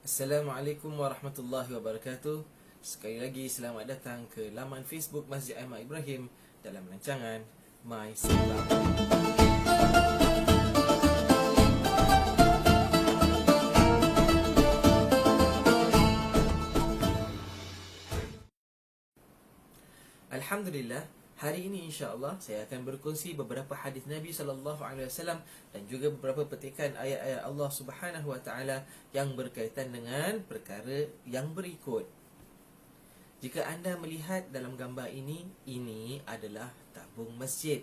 Assalamualaikum warahmatullahi wabarakatuh. Sekali lagi selamat datang ke laman Facebook Masjid Ahmad Ibrahim dalam rancangan My Sembang. Alhamdulillah, hari ini insya-Allah saya akan berkongsi beberapa hadis Nabi sallallahu alaihi wasallam dan juga beberapa petikan ayat-ayat Allah Subhanahu wa taala yang berkaitan dengan perkara yang berikut. Jika anda melihat dalam gambar ini adalah tabung masjid.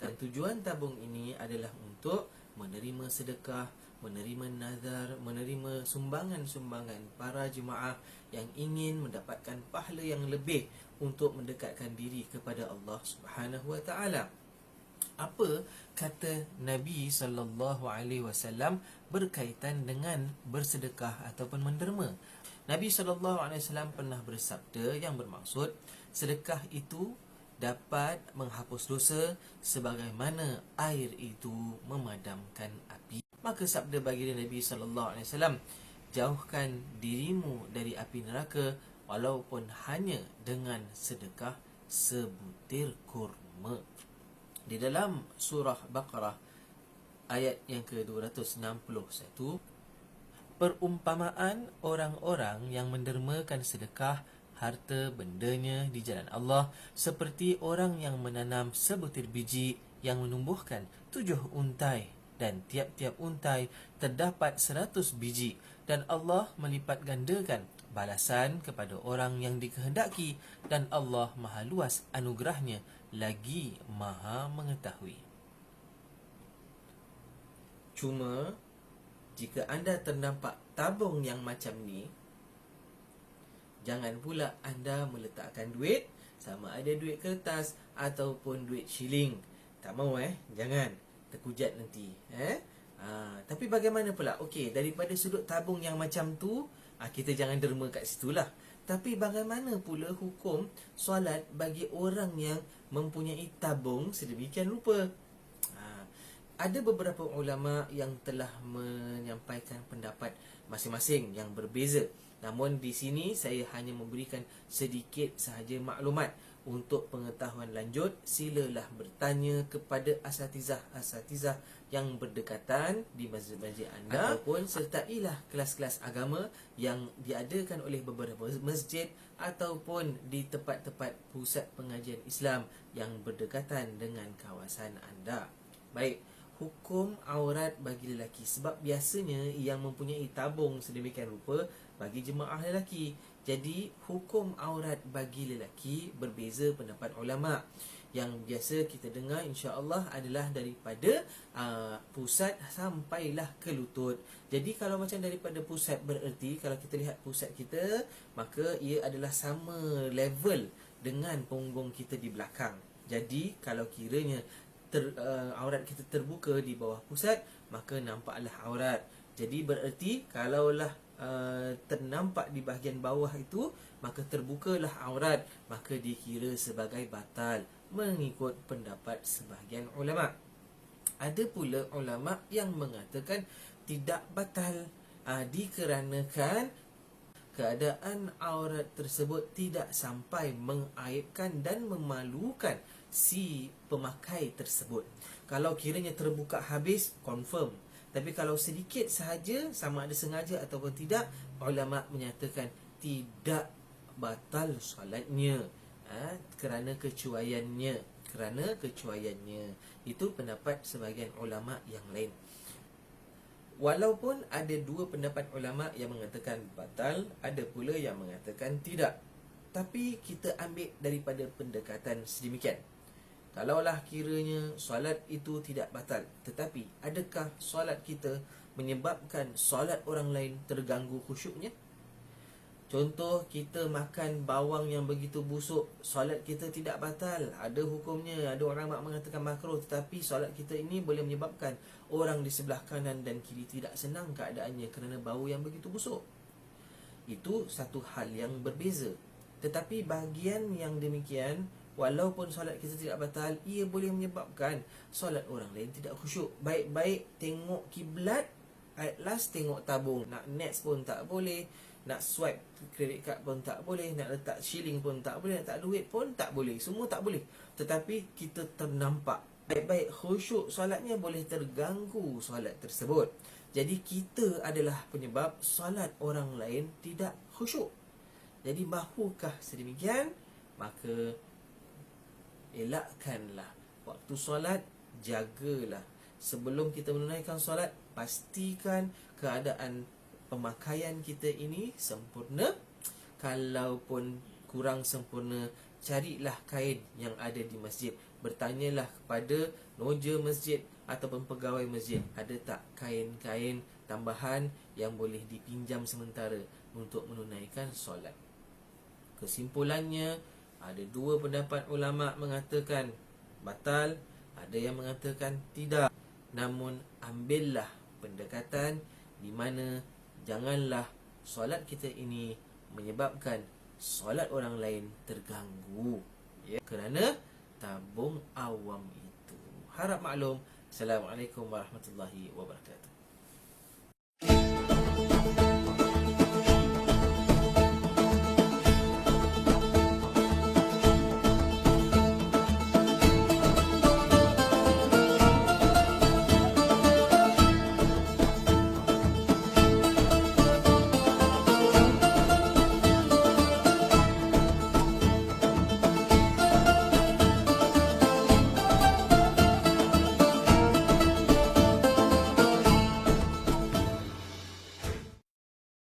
Dan tujuan tabung ini adalah untuk menerima sedekah, menerima nazar, menerima sumbangan-sumbangan para jemaah yang ingin mendapatkan pahala yang lebih untuk mendekatkan diri kepada Allah Subhanahu wa taala. Apa kata Nabi sallallahu alaihi wasallam berkaitan dengan bersedekah ataupun menderma? Nabi sallallahu alaihi wasallam pernah bersabda yang bermaksud sedekah itu dapat menghapus dosa sebagaimana air itu memadamkan api. Maka sabda baginda Nabi sallallahu alaihi wasallam, jauhkan dirimu dari api neraka walaupun hanya dengan sedekah sebutir kurma. Di dalam surah Baqarah ayat yang ke-261, perumpamaan orang-orang yang mendermakan sedekah harta bendanya di jalan Allah seperti orang yang menanam sebutir biji yang menumbuhkan 7 untai, dan tiap-tiap untai terdapat 100 biji, dan Allah melipat gandakan balasan kepada orang yang dikehendaki, dan Allah maha luas anugerahnya lagi maha mengetahui. Cuma jika anda ternampak tabung yang macam ni, jangan pula anda meletakkan duit, sama ada duit kertas ataupun duit shilling. Tak mau jangan, terkujat nanti. Tapi bagaimana pula? Okey, daripada sudut tabung yang macam tu, kita jangan derma kat situlah. Tapi bagaimana pula hukum solat bagi orang yang mempunyai tabung sedemikian rupa? Ada beberapa ulama yang telah menyampaikan pendapat masing-masing yang berbeza. Namun di sini saya hanya memberikan sedikit sahaja maklumat. Untuk pengetahuan lanjut, silalah bertanya kepada asatizah yang berdekatan di masjid-masjid anda, ataupun sertailah kelas-kelas agama yang diadakan oleh beberapa masjid ataupun di tempat-tempat pusat pengajian Islam yang berdekatan dengan kawasan anda. Baik, hukum aurat bagi lelaki, sebab biasanya yang mempunyai tabung sedemikian rupa bagi jemaah lelaki. Jadi hukum aurat bagi lelaki berbeza pendapat ulama. Yang biasa kita dengar insya-Allah adalah daripada pusat sampailah ke lutut. Jadi kalau macam daripada pusat, bererti kalau kita lihat pusat kita, maka ia adalah sama level dengan punggung kita di belakang. Jadi kalau kiranya aurat kita terbuka di bawah pusat, maka nampaklah aurat. Jadi bererti kalaulah ternampak di bahagian bawah itu, maka terbukalah aurat, maka dikira sebagai batal mengikut pendapat sebahagian ulama. Ada pula ulama yang mengatakan tidak batal, dikarenakan keadaan aurat tersebut tidak sampai mengaibkan dan memalukan si pemakai tersebut. Kalau kiranya terbuka habis, confirm. Tapi kalau sedikit sahaja, sama ada sengaja ataupun tidak, ulama menyatakan tidak batal solatnya, kerana kecuaiannya. Itu pendapat sebahagian ulama yang lain. Walaupun ada dua pendapat ulama yang mengatakan batal, ada pula yang mengatakan tidak. Tapi kita ambil daripada pendekatan sedemikian. Kalaulah kiranya solat itu tidak batal, tetapi adakah solat kita menyebabkan solat orang lain terganggu khusyuknya? Contoh, kita makan bawang yang begitu busuk, solat kita tidak batal, ada hukumnya. Ada orang mengatakan makruh, tetapi solat kita ini boleh menyebabkan orang di sebelah kanan dan kiri tidak senang keadaannya kerana bau yang begitu busuk. Itu satu hal yang berbeza. Tetapi bahagian yang demikian, walaupun solat kita tidak batal, ia boleh menyebabkan solat orang lain tidak khusyuk. Baik-baik tengok kiblat at last tengok tabung, nak nets pun tak boleh, nak swipe credit card pun tak boleh, nak letak shilling pun tak boleh, nak letak duit pun tak boleh, semua tak boleh. Tetapi kita ternampak baik-baik khusyuk solatnya, boleh terganggu solat tersebut. Jadi kita adalah penyebab solat orang lain tidak khusyuk. Jadi mahukah sedemikian? Maka elakkanlah waktu solat, jagalah. Sebelum kita menunaikan solat, pastikan keadaan pemakaian kita ini sempurna. Kalaupun kurang sempurna, carilah kain yang ada di masjid. Bertanyalah kepada noja masjid ataupun pegawai masjid, ada tak kain-kain tambahan yang boleh dipinjam sementara untuk menunaikan solat. Kesimpulannya, ada dua pendapat ulama mengatakan batal, ada yang mengatakan tidak. Namun ambillah pendekatan di mana janganlah solat kita ini menyebabkan solat orang lain terganggu, ya, kerana tabung awam itu. Harap maklum. Assalamualaikum warahmatullahi wabarakatuh.